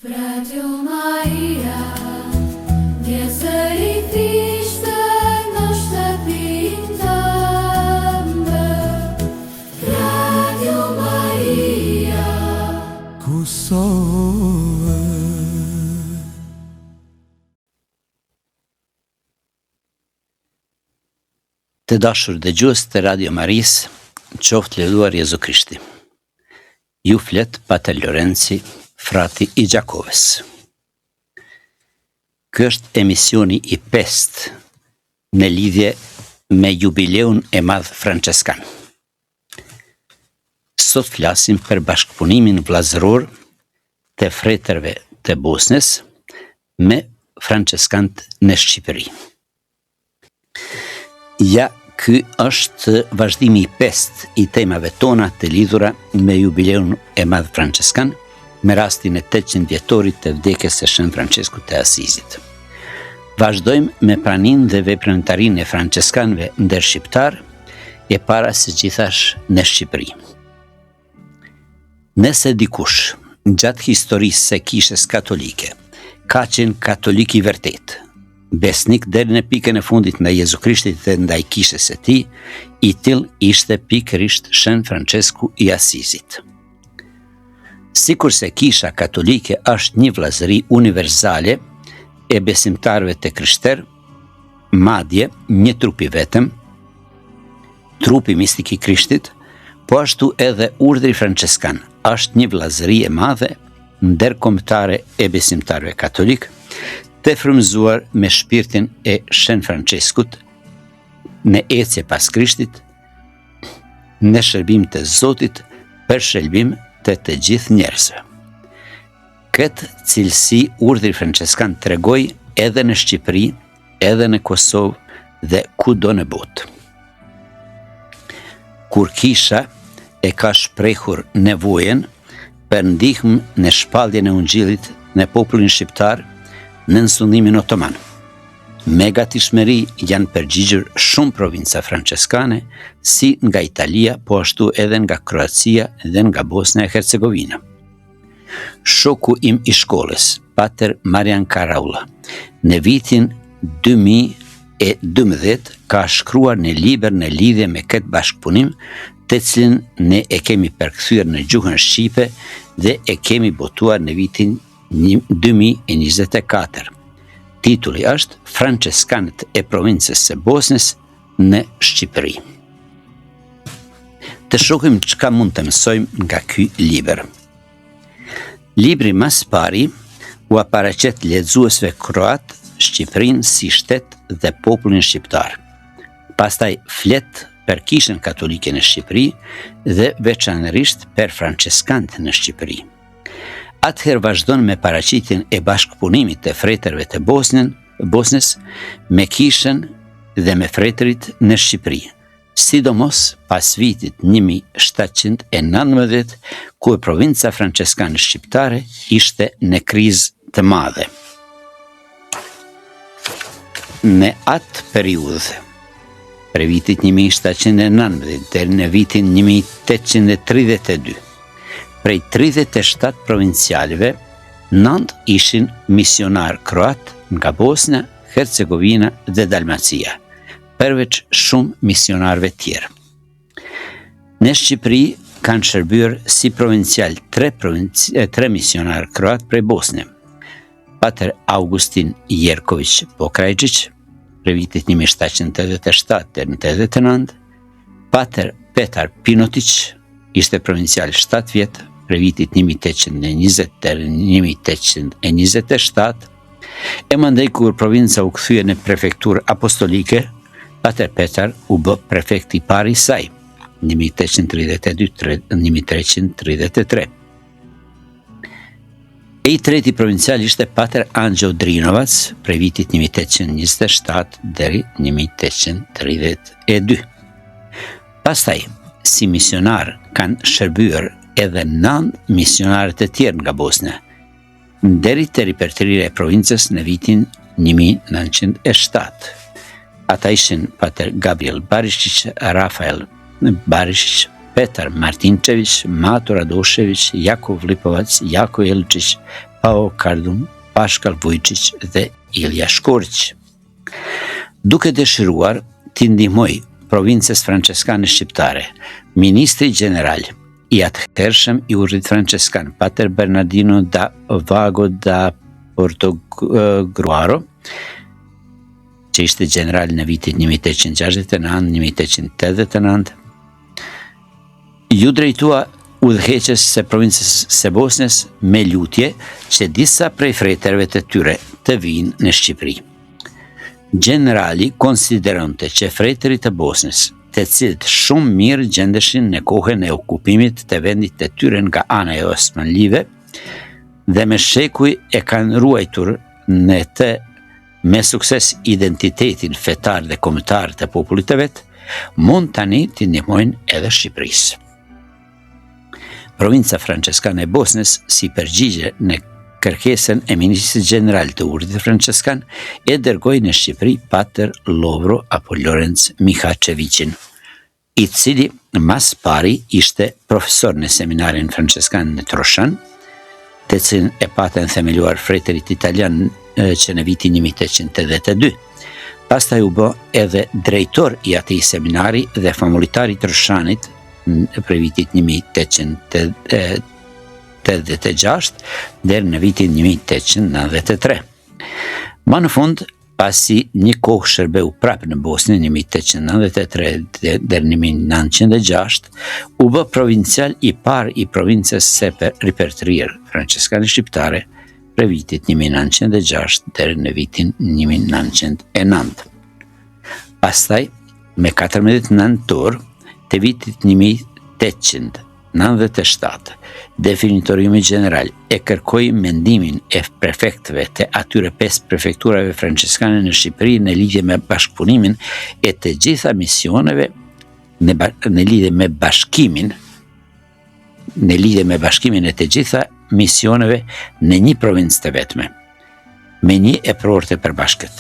Radio Maria, pjesëri Krishtë në shtëpinë tënde. Radio Maria, Kosovë. Të dashur dëgjues të Radio Maris, qoftë lënduar Jezu Krishti. Ju flet Pater Lorenci, frati i Gjakovës. Ky është emisioni i 5 në lidhje me jubileun e madh franceskan. Sot flasim për bashkëpunimin vllazëror të fretërve të Bosnës me franceskant në Shqipëri. Ja, ky është vazhdimi i 5 i temave tona të lidhura me jubileun e madh franceskan, me rastin e 800 vjetorit të vdekjes së Shën Franceskut të Asizit. Vazhdojmë me praninë dhe veprimtarinë e franceskanëve ndërshqiptar e para së gjithash në Shqipëri. Nëse dikush gjatë historisë së kishës katolike ka qenë katolik i vërtet, besnik deri në pikën e fundit ndaj Jezu Krishtit dhe ndaj kishës së tij, i till ishte pikërisht Shën Francesku i Asizit. Sikur se kisha katolike është një vllazëri universale e besimtarëve të krishterë, madje një trup i vetëm, trupi mistik i Krishtit, po ashtu edhe urdhri franceskan është një vllazëri e madhe ndërkombëtare e besimtarëve katolik, të frymëzuar me shpirtin e Shën Franceskut në ecje pas Krishtit, në shërbim të Zotit për shërbim të gjithë njerëzve. Këtë cilësi urdhri franceskan tregoi edhe në Shqipëri, edhe në Kosovë dhe kudo në botë. Kur kisha e ka shprehur nevojën për ndihmë në shpalljen e Ungjillit në popullin shqiptar në nësundimin otoman, me gatishmëri janë përgjigjur shumë provinca franceskane, si nga Italia, po ashtu edhe nga Kroacia dhe nga Bosnia e Hercegovina. Shoku im i shkollës, Pater Marian Karaula, në vitin 2012 ka shkruar një libër në lidhje me këtë bashkëpunim, të cilin ne e kemi përkthyer në gjuhën shqipe dhe e kemi botuar në vitin 2024. Titulli është Franceskanët e provincës së Bosnës në Shqipëri. Të shohim çka mund të mësojmë nga ky libër. Libri mas pari u paraqet lexuesve kroat Shqipërinë si shtet dhe popullin shqiptar. Pastaj flet për kishën katolike në Shqipëri dhe veçanërisht për franceskant në Shqipëri. Atëherë vazhdon me paraqitjen e bashkëpunimit të fretërve të Bosnës me kishën dhe me fretërit në Shqipëri, sidomos pas vitit 1719, ku provinca franceskane shqiptare ishte në krizë të madhe. Në atë periudhë, për vitit 1719 deri në vitin 1832, prej 37 provincialëve, 9 ishin misionar kroat nga Bosna, Hercegovina dhe Dalmacia, përveç shumë misionarëve tjerë. Në Shqipëri kanë shërbyer si provincial 3 misionar kroat prej Bosne. Pater Augustin Jerković Pokrajgjić, prej vitit 1787 deri në 89, Pater Petar Pinotić ishte provincial 7 vjet, prej vitit 1820 deri në 1827, e mandej kur provinca u kthye në prefekturë apostolike, Pater Petar u bë prefekt i parë i saj, 1832-1833. E i treti provincial ishte Pater Anxho Drinovac, prej vitit 1827 deri 1832. Pastaj, si misionar kanë shërbyer edhe 9 misionarët e tjerë nga Bosna, deri te ripertirja e provincës në vitin 1907. Ata ishin Pater Gabriel Barišić, Rafael Barišić, Petar Martinčević, Mato Radošević, Jakov Lipovac, Jako Jelčić, Pao Kardum, Pashkal Vujčić dhe Ilja Shkorić. Duke dëshiruar t'i ndihmoj provincës franceskane shqiptare, ministri general i atëhershëm i urrit franceskan, Pater Bernardino da Vago da Portogruaro, që ishte general në vitin 1869-1889, ju drejtua udhëheqës së provincës së Bosnjës me lutje që disa prej frejterëve të tyre të vinë në Shqipëri. Generali konsideronte që frejtërit të Bosnjës, të cilët shumë mirë gjendeshin në kohën e okupimit të vendit të tyre nga ana e Osmanlive dhe me shekuj e kanë ruajtur me sukses identitetin fetar dhe kombëtar të popullit të vet, mund tani t'i ndihmojnë edhe Shqipërisë. Provinca franceskane e Bosnjës, si përgjigje në kërkesën e ministrit general të urrit franceskan, e dërgoi në Shqipëri Pater Lovro apo Lorenz Mihačevićin, i cili mas pari ishte profesor në seminarin franceskan në Troshan, të cilin e patën themeluar frejtërit italian që në vitin 1882. Pastaj u bë edhe drejtor i atij seminari dhe famultar i Troshanit për vitit 1886 deri në vitin 1893. Ma në fund, pasi një kohë shërbeu prapë në Bosnjë 1893 deri në 1906, u bë provincial i parë i provincës së repertorier franceskane shqiptare për vitit 1906 deri në vitin 1909. Pastaj, me 14 nëntor të vitit 1897, Definitoriumi General e kërkoi mendimin e prefektëve të atyre 5 prefekturave franceskane në Shqipëri në lidhje me bashkëpunimin e të gjitha misioneve në lidhje me bashkimin e të gjitha misioneve në një provincë të vetme, me një epror të përbashkët,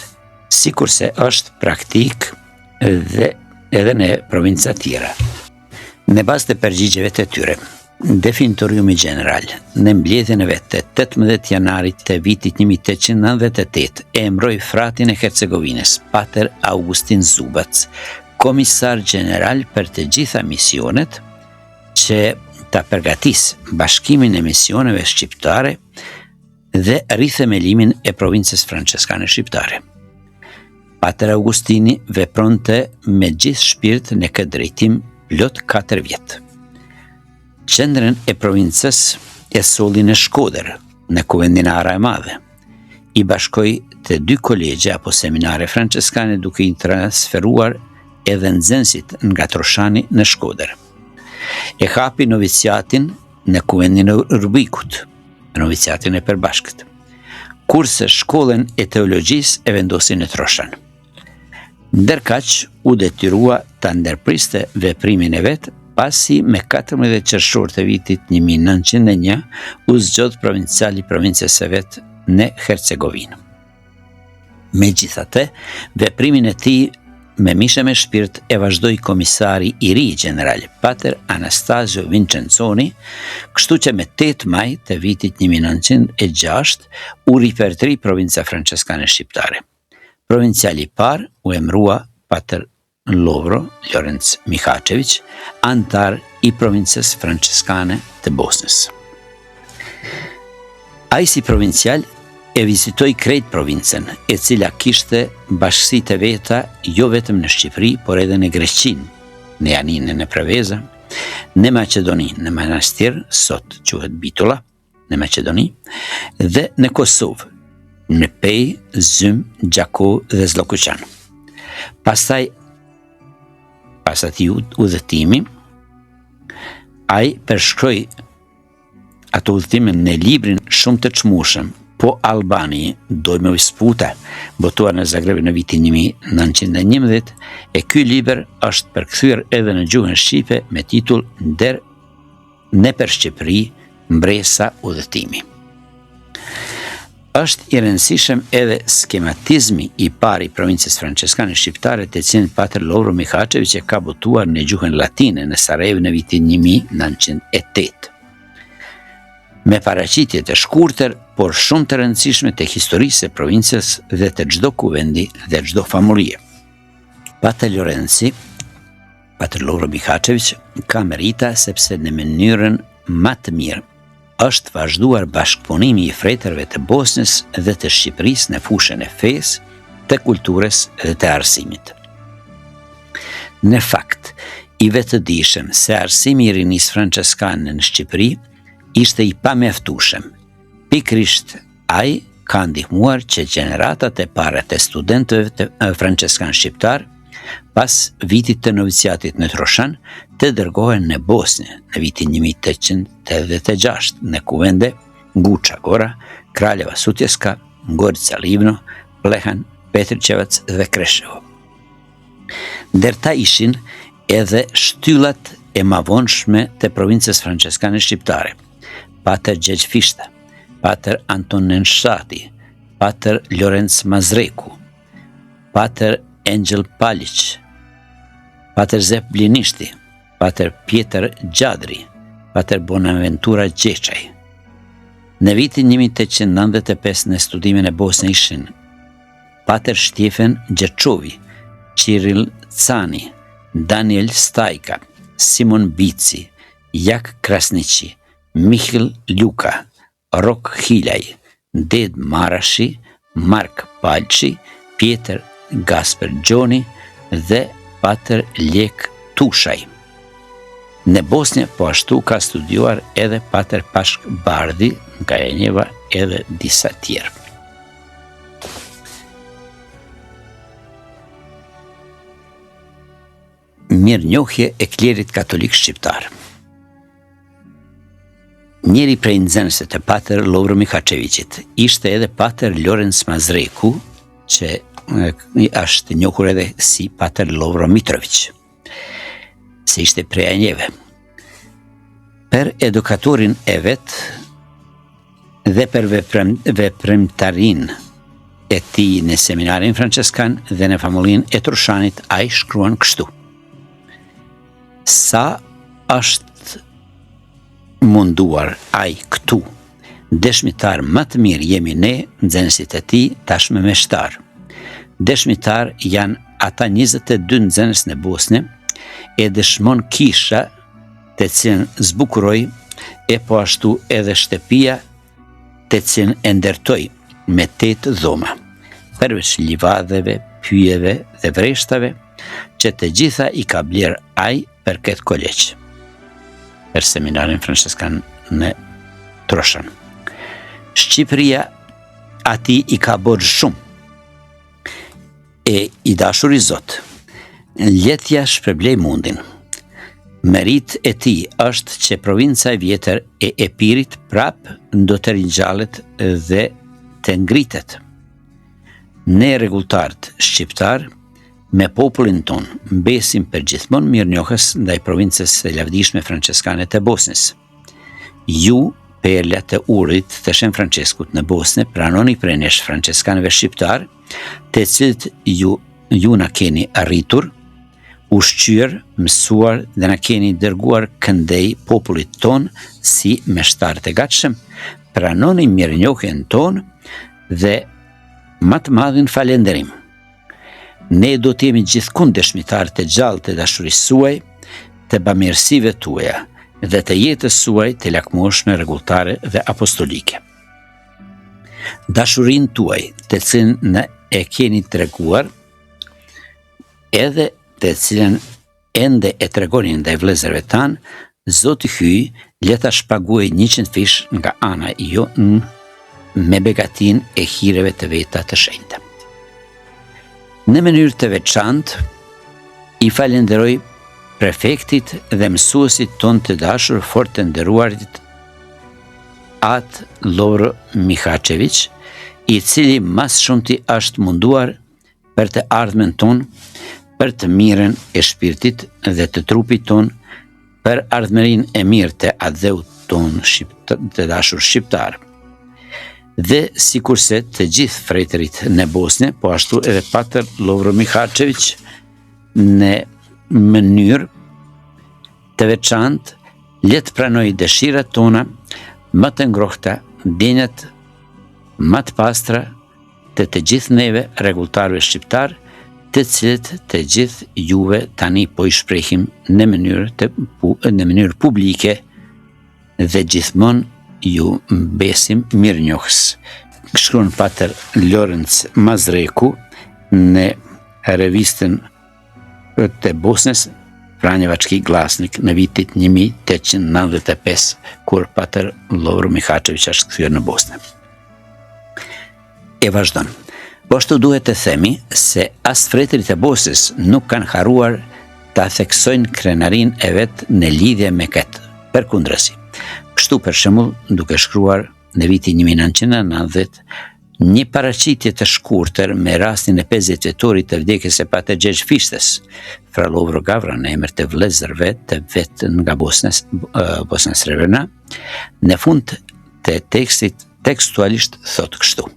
sikurse është praktik dhe edhe në provinca tjera. Në bazë të përgjigjeve të tyre, Definitoriumi General në mbledhjen e vet të 18 janarit të vitit 1898 e emroi fratin e Hercegovinës, Pater Augustin Zubac, komisar general për të gjitha misionet, që ta përgatis bashkimin e misioneve shqiptare dhe rithemelimin e provincës franceskane shqiptare. Pater Augustini vepronte me gjithë shpirt në këtë drejtim plot 4 vjet. Qendrën e provincës e solli në Shkodër, në Kuvendin Ara e Madhe. I bashkoi të 2 kolegje apo seminare franceskane duke i transferuar edhe nxënësit nga Troshani në Shkodër. E hapi noviciatin në Kuvendin e Rubikut, noviciatin e përbashkët, kurse shkollën e teologjisë e vendosi në Troshan. Ndërkaq u detyrua ta ndërpriste veprimin e vet, pasi me 14 qershor të vitit 1901 u zgjodh provinciali provincës së vet në Hercegovinë. Megjithatë, veprimin e tij me mishe me shpirt e vazhdoi komisari i ri general Pater Anastasio Vincenzoni, kështu që me 8 maj të vitit 1906 u ripertri provinca franceskane shqiptare. Provinciali i parë u emrua Pater Lovro Lorenz Mihačević, antar i provincës franceskane të Bosnjës. Ai si provincial e vizitoi krejt provincën, e cila kishte bashkësi të veta jo vetëm në Shqipëri, por edhe në Greqin, në Janinën në Preveza, në Maqedoni, në Manastir, sot quhet Bitolla, në Maqedoni, dhe në Kosovë, në Pej, Zym, Gjako dhe Zllokuqan. Pas atij udhëtimi, ai përshkroi ato udhëtime në librin shumë të çmueshëm, Po Albani doj me visputa, botuar në Zagreb në vitin 1911, e ky libër është përkthyer edhe në gjuhën shqipe me titull Nder nëpër Shqipëri, mbresa udhëtimi. Është i rëndësishëm edhe skematizmi i parë i provincës franceskane shqiptare, të cilin Pater Lovro Mihačević e ka botuar në gjuhën latine në Sarajevo në vitin 1908. Me paraqitje të shkurtër, por shumë të rëndësishme tek historisë e provincës dhe të çdo kuvendi dhe çdo famulje. Pater Lorenzi, Pater Lovro Mihačević, ka merita sepse në mënyrën më të mirë është vazhduar bashkëpunimi i fretërve të Bosnjës dhe të Shqipërisë në fushën e fesë, të kulturës dhe të arsimit. Në fakt, i vetëdijshëm se arsimi i rinisë franceskane në Shqipëri ishte i pamjaftueshëm. Pikërisht ai ka ndihmuar që gjeneratat e para të studentëve të franceskan shqiptar pas vitit të noviciatit në Troshan të dërgohen në Bosnjë në vitin 1886 në kuvende Guča Gora, Kraljeva Sutjeska, Gorica Livno, Plehan, Petričevac dhe Kreševo. Ndërta ishin edhe shtyllat e mavonshme të provincës franceskane shqiptare, Pater Gjergj Fishta, Pater Anton Nenshati, Pater Lorenz Mazreku, Pater Angel Palić, Pater Zef Blinishti, Pater Pjetër Gjadri, Pater Bonaventura Gjeçaj. Në vitin 1895 në studimin e Bosnjë ishin Pater Shtjefen Gjerçovi, Ciril Cani, Daniel Stajka, Simon Bici, Jak Krasniqi, Mikhil Luka, Rok Hilaj, Ded Marashi, Mark Palçi, Pjetër Gasper Gjoni dhe Pater Lek Tushaj. Në Bosnjë po ashtu ka studiuar edhe Pater Pashk Bardhi nga Enjeva edhe disa tjerë. Mirënjohje e klerit katolik shqiptar. Njeri prej nxënësve të Pater Lovro Mihačevićit ishte edhe Pater Lorenz Mazreku, që është njohur edhe si Pater Lovro Mitrović, se ishte prej Enjeve. Per edukatorin e vet dhe per vepremtarin e tij në seminarin franceskan dhe në familjen e Troshanit, ai shkruan kështu: sa është munduar ai këtu, dëshmitar më të mirë jemi ne, nxënësit e tij, tashmë meshtar. Dëshmitar janë ata 22 nxënës në Bosnjë, e dëshmon kisha të cilën zbukuroj, e po ashtu edhe shtëpia të cilën e ndërtoj me 8 dhoma, përveç livadheve, pyjeve dhe vreshtave, që të gjitha i ka bler ai për këtë kolegj, për seminarin franceskan në Troshan. Shqipëria ati i ka borxh shumë, e i dashur i Zot, letja shpërblej mundin. Merit e tij është që provinca e vjetër e Epirit prap do të ringjallet dhe të ngritet. Ne rregulltarët shqiptar me popullin ton mbesim përgjithmonë mirënjohës ndaj provincës së lavdishme franceskane të Bosnjës. Ju, perla të urrit të Shen Franceskut në Bosnjë, pranoni prej nesh franceskanëve shqiptar, të cilët ju na keni arritur, ushqyer, mësuar dhe na keni dërguar këndej popullit ton si meshtar të gatshëm, pranoni mirënjohjen ton dhe më të madhin falënderim. Ne do të jemi gjithkund dëshmitar të gjallë të dashurisë suaj, të bamirësive tuaja dhe të jetës suaj të lakmoshme, rregulltare dhe apostolike. Dashurinë tuaj, të cilën ne e keni treguar, edhe të cilën ende e tregoni ndaj vëllezërve tan, Zoti hyj, le ta shpaguaj 100 fish nga ana jonë me begatin e hireve të veta të shenjta. Në mënyrë të veçantë, i falenderoj prefektit dhe mësuesit ton të dashur, fort të nderuarit At Lovro Mihačević, i cili mas shumti është munduar për të ardhmen ton, për të mirën e shpirtit dhe të trupit ton, për ardhmërin e mirë të adheut ton të dashur shqiptar. Dhe sikurse të gjithë frejtërit në Bosnjë, po ashtu edhe Pater Lovro Mihačević në mënyrë të veçantë le të pranoj dëshirat tona më të ngrohta, denjat më të pastra të gjithë neve rregullarëve shqiptar, të cilët të gjithë juve tani po i shprehim në mënyrë publike dhe gjithmonë ju besim mirënjohës. Shkruan Pater Lorenz Mazreku në revistën të Bosnës Franjevački glasnik në vitit 1895, kur Pater Lovro Mihačević është kthyer në Bosnë. E vazhdon. Po ashtu duhet të themi se as fretërit e Bosnës nuk kanë harruar ta theksojnë krenarinë e vet në lidhje me këtë. Përkundrazi. Kështu për shembull, duke shkruar në vitin 1990 një paraqitje të shkurtër me rastin e 50 vjetorit të vdekjes së Pater Gjergj Fishtes, Fra Lovro Gavran në emër të vëllezërve të vet nga Bosna Srebrena, në fund të tekstit tekstualisht thot kështu: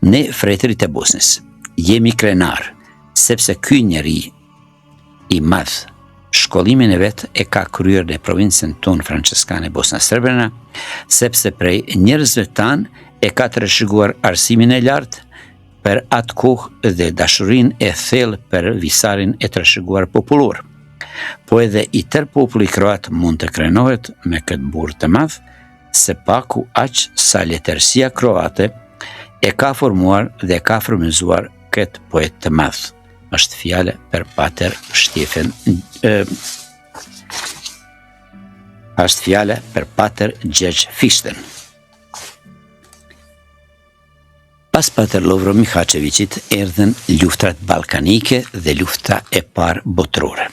Ne fretërit e Bosnës jemi krenar, sepse ky njeri i madh shkollimin e vet e ka kryer në provincën tonë franceskane Bosna Srebrena, sepse prej njerëzve tanë e ka trashëguar arsimin e lartë për atë kohë dhe dashurinë e thellë për visarin e trashëguar popullor. Po edhe i tërë populli kroat mund të krenohet me këtë burr të madh, se paku aq sa letërsia kroate e ka formuar dhe ka frymëzuar këtë poet të madh. Është fjale për Pater Stefan është fjale për Pater Gjergj Fishten. Pas Pater Lovro Mihačevićit erdhen luftrat ballkanike dhe lufta e parë botërore.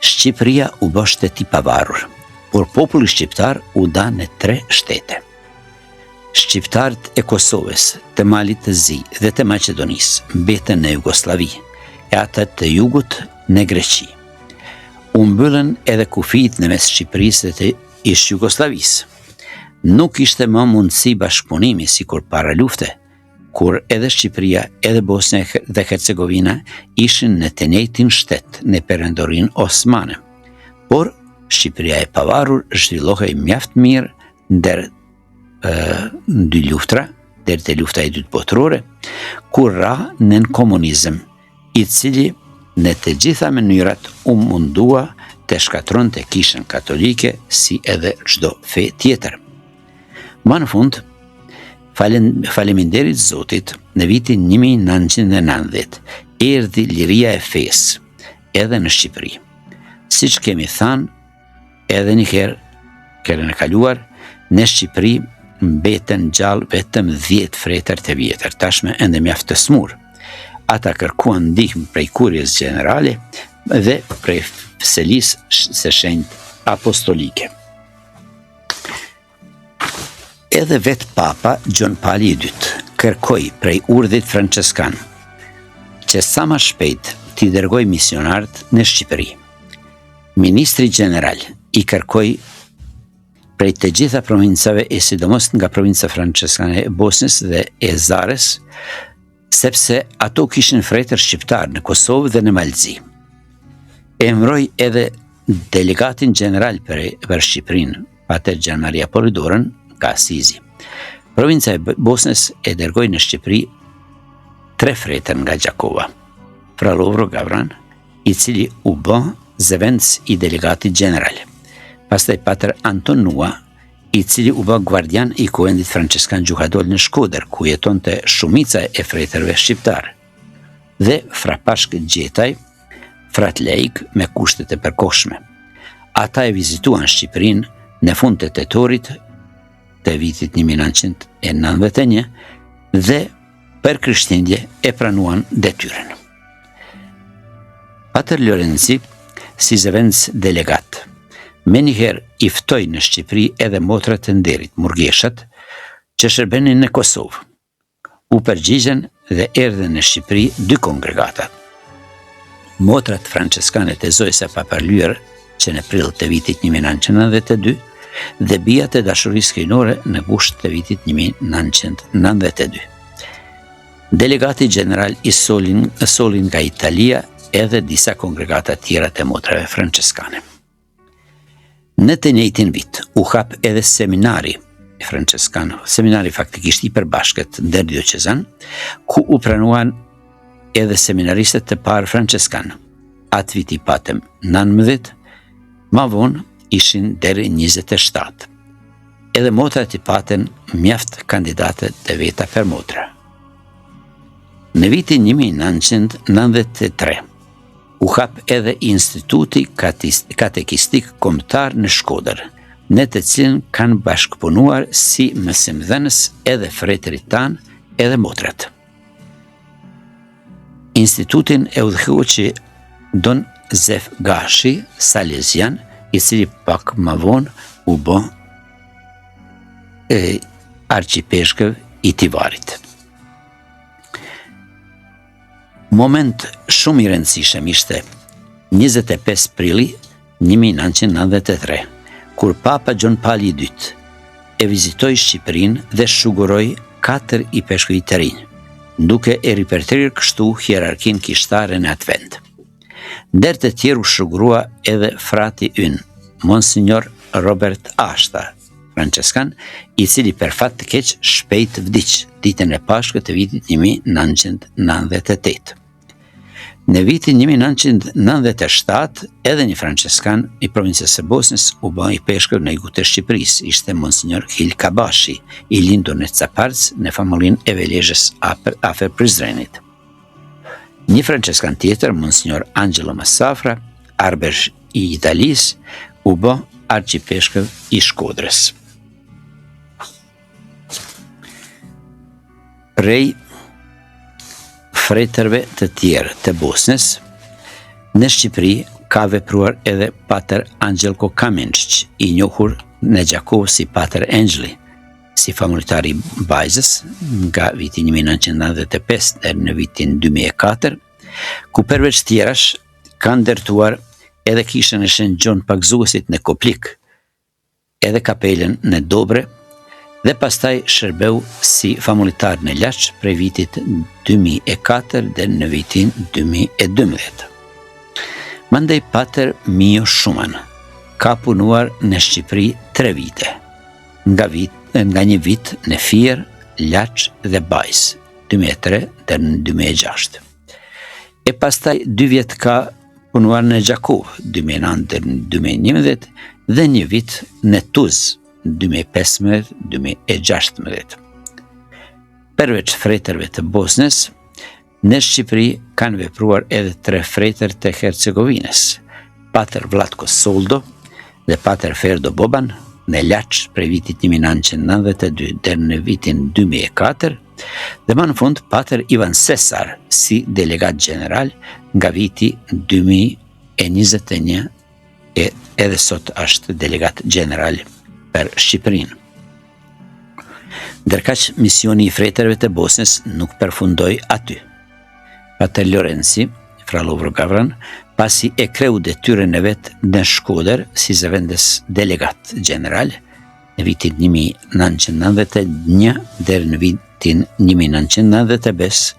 Shqipëria u bë shtet i pavarur, por populli shqiptar u da në 3 shtete. Shqiptarët e Kosovës, të Malit të Zi dhe të Maqedonisë mbetën në Jugosllavi, e ata të jugut në Greqi. U mbyllën edhe kufijt në mes Shqipërisë dhe të ish Jugosllavisë. Nuk ishte më mundësi bashkëpunimi sikur para lufte, kur edhe Shqipëria edhe Bosnia dhe Hercegovina ishin në të njëjtin shtet në perëndorinë osmane. Por Shqipëria e pavarur zhvillohej mjaft mirë ndër dy luftra, deri te lufta e dytë botërore, kur ra nën komunizëm, i cili në të gjitha mënyrat u mundua të shkatronte kishën katolike si edhe çdo fe tjetër. Më në fund, faleminderit Zotit, në vitin 1990 erdhi liria e fesë edhe në Shqipëri. Siç kemi thënë edhe një herën e kaluar, në Shqipëri mbeten gjallë vetëm 10 fretër të vjetër, tashme ende mjaft të smur. Ata kërkuan ndihmë prej kurjes gjenerale dhe prej selisë së shenjtë apostolike. Edhe vetë Papa Gjon Pali II kërkoi prej urdhit franceskan që sa më shpejt t'i dërgoj misionarët në Shqipëri. Ministri General i kërkoi prej të gjitha provincave e sidomos nga provinca franceskane e Bosnës dhe e Zares, sepse ato kishin fretër shqiptar në Kosovë dhe në Malzi. E emëroi edhe delegatin general për Shqipërinë, Pater Gjan Maria Polidorën nga Asizi. Provinca e Bosnës e dërgoi në Shqipëri 3 fretër nga Gjakova. Fra Lovro Gavran, i cili u bë zëvendës i delegatit general. Pastaj Pater Anton Nua, i cili u bë guardian i kuvendit franceskan Gjuhadol në Shkodër, ku jetonte shumica e fretërve shqiptar. Dhe Fra Pashk Gjetaj, frat laik me kushtet e përkohshme. Ata e vizituan Shqipërinë në fund të tetorit të vitit 1991 dhe për krishtlindje e pranuan detyrën. Pater Lorenzi, si zëvendës delegat, menjëherë i ftoi në Shqipëri edhe motrat të nderit, murgeshat, që shërbenin në Kosovë. U përgjigjen dhe erdhen në Shqipëri 2 kongregatat. Motrat franceskane të Zojës së Papërlyer, që në prill të vitit 1992, dhe bijat e dashurisë krijnore në gusht të vitit 1992. Delegati general i solin nga Italia edhe disa kongregata tjera të motrave franceskane. Në të njëjtin vit u hap edhe seminari Franceskan, seminari faktikisht i përbashkët ndërdiocezan, ku u pranuan edhe seminaristët të parë franceskan. Atë viti patëm 19, ma vonë ishin deri 27. Edhe motrat i paten mjaft kandidate të veta për motra. Në vitin 1993, u hap edhe Instituti Katekistik Kombëtar në Shkodër, në të cilën kanë bashkëpunuar si mësimdhënës edhe fretërit tanë edhe motrat. Institutin e udhëheqi Don Zef Gashi, Salesian, i cili pak më vonë u bë arqipeshkëv i Tivarit. Moment shumë i rëndësishëm ishte 25 prilli 1993, kur Papa Gjon Pali II e vizitoi Shqipërinë dhe shuguroi 4 i peshkëve të rinj, duke e ripërtrirë kështu hierarkinë kishtare në atë vend. Ndër të tjerë u shugurua edhe frati ynë, Monsignor Robert Ashta, franceskan, i cili për fat të keq shpejt vdiq ditën e Pashkët të vitit 1998. Në vitin 1997, edhe një franceskan i provincës së Bosnjës u bë i peshkër në jugut të Shqipërisë, ishte Monsignor Hil Kabashi, i lindur në Caparc në familjen e Velezhës afër Prizrenit. Një franceskan tjetër, Monsignor Angelo Massafra, arbesh i Italisë, u bë arqipeshkër i Shkodrës. Prej fretërve të tjerë të Bosnjës, në Shqipëri ka vepruar edhe Pater Angelko Kamenčić, i njohur në Gjakov si Pater Angeli, si familjar i Bajzës nga viti 1995 deri në vitin 2004, ku përveç tjerash kanë ndërtuar edhe kishën e Shën Gjon Pagzuesit në Koplik, edhe kapelen në Dobre, dhe pastaj shërbeu si familjar në Laç prej vitit 2004 dhe në vitin 2012. Mandej Pater Mio Schumann ka punuar në Shqipëri 3 vite, nga një vit në Fier, Laç dhe Bajs, 2003 dhe në 2006. E pastaj 2 vjet ka punuar në Gjakov, 2009 dhe në 2011, dhe një vit në Tuz, 2015-2016. Përveç fretërve të Bosnjës, në Shqipëri kanë vepruar edhe 3 fretër të Hercegovinës, Pater Vlatko Soldo dhe Pater Ferdo Boban në Laç prej vitit 1992 deri në vitin 2004, dhe më në fund Pater Ivan Sesar si delegat general nga viti 2021 edhe sot është delegat general për Shqipërinë. Ndërkaq misioni i fretërve të Bosnjës nuk përfundoi aty. Pater Lorenzi, fra Lovro Gavran, pasi e kreu detyrën e vet në Shkodër si zëvendës delegat general në vitin 1991 deri në vitin 1995,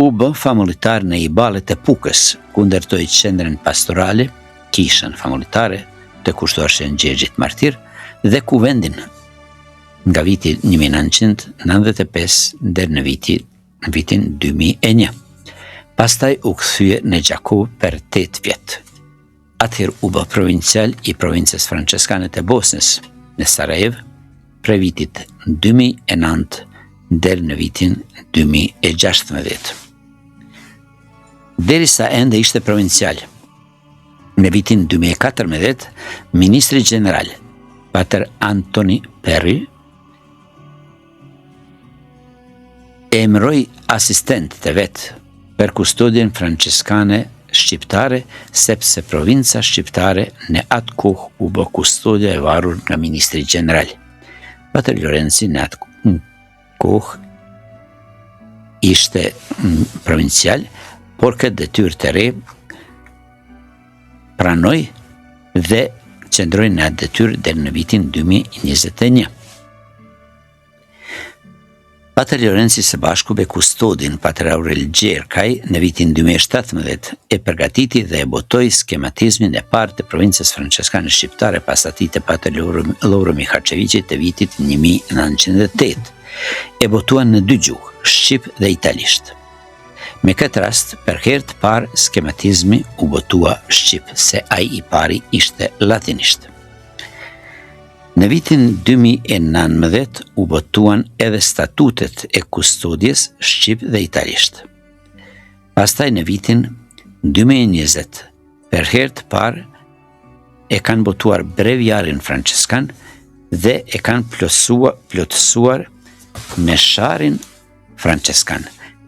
u bë familjar në Ibalet e Pukës, ku ndërtoi qendrën pastorale, kishën familtare të kushtuar Shën Gjergjit Martir, dhe kuvendin nga viti 1995 deri në vitin 2001. Pastaj u kthye në Gjakov për 8 vjet. Atëherë u bë provincial i provincës franceskane të Bosnjës në Sarajevo prej vitit 2009 deri në vitin 2016. Derisa ende ishte provincial, në vitin 2014, ministri general Pater Antoni Perry emëroi asistent të vet për kustodjen franceskane shqiptare, sepse provinca shqiptare në atë kohë u bë kustodja e varur nga ministri general. Pater Lorenzi në atë kohë ishte provincial, por këtë detyrë të re pranoi dhe qëndroi në atë detyrë deri në vitin 2021. Pater Lorenzi së bashku me kustodin Pater Aurel Gjerkaj në vitin 2017 e përgatiti dhe e botoi skematizmin e parë të provincës franceskane shqiptare pas atij të Pater Lovro Mihaçeviçit të vitit 1908. E botuan në 2 gjuhë, shqip dhe italisht. Me këtë rast, për herë të parë skematizmi u botua shqip, se ai i pari ishte latinisht. Në vitin 2019 u botuan edhe statutet e kustodjes shqip dhe italisht. Pastaj në vitin 2020, për herë të parë e kanë botuar breviarin franceskan dhe e kanë plotësuar me sharin franceskan,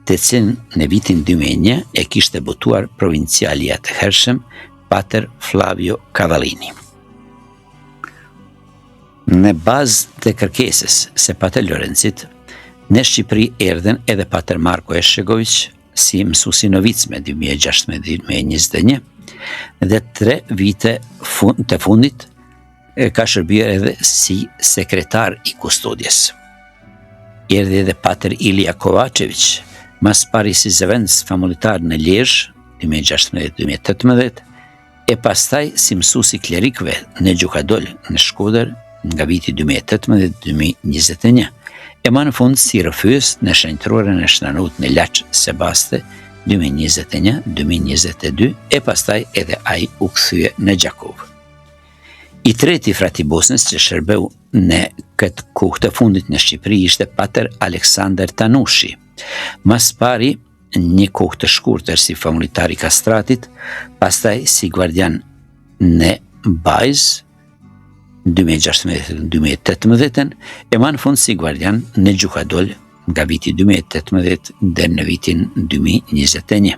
të cilën në vitin 2001 e kishte botuar provinciali të hershëm Pater Flavio Cavallini. Në bazë të kërkesës se Pater Lorenzit, në Shqipëri erdhen edhe Pater Marko Eshegović si mësuesi novic me 2016-2021 dhe 3 vite të fundit ka shërbyer edhe si sekretar i kustodjes. Erdhi edhe Pater Ilija Kovačević, mas pari si zëvendës famuljar në Lezhë 2016-2018 e pastaj si mësuesi klerikëve në Gjukadol në Shkodër nga viti 2018-2021, e më në fund si rëfyes në shenjtërorën e Shnanut në Laç Sebaste 2021-2022 e pastaj edhe ai u kthye në Gjakov. I treti frati Bosnës që shërbeu në këtë kohë të fundit në Shqipëri ishte Pater Aleksandar Tanushi, mas pari një kohë të shkurtër si famuljar i Kastratit, pastaj si guardian në Bajz 2016-2018 e më në fund si guardian në Gjukadol nga viti 2018 dhe në vitin 2021.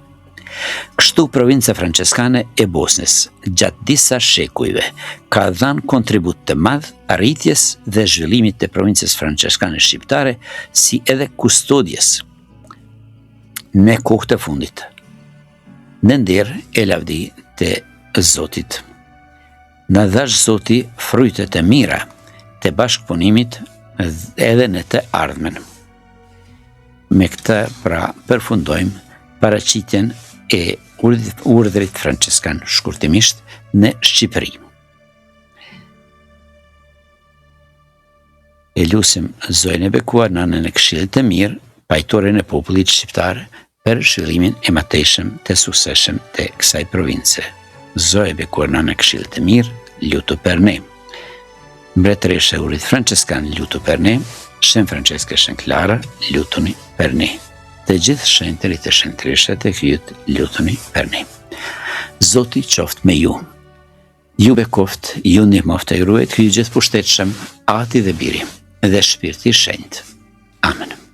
Kështu provinca franceskane e Bosnës gjatë disa shekujve ka dhënë kontribut të madh arritjes dhe zhvillimit të provincës franceskane shqiptare si edhe kustodjes në kohë të fundit. Në nderë e lavdi të Zotit. Në dhash Zoti frytet e mira të bashkëpunimit edhe në të ardhmen. Me këtë pra përfundojmë paraqitjen e urdhrit franceskan shkurtimisht në Shqipëri. E lusim Zojën e bekuar nënën e Këshillit të Mirë, pajtoren e popullit shqiptar për zhvillimin e mëtejshëm të suksesshëm të kësaj province. Zojë e bekuar nënën e Këshillit të Mirë, lutu për ne. Mbretëresha e urdhrit franceskan, lutu për ne. Shen Francesca Shen Klara, lutuni për ne. Të gjithë shenjtërit e shenjtëreshat e kryet, lutuni për ne. Zoti qoftë me ju. Ju bekoft, ju ndihmoft e ruajt, ky gjithë pushtetshëm, Ati dhe Biri dhe Shpirti i Shenjtë. Amen.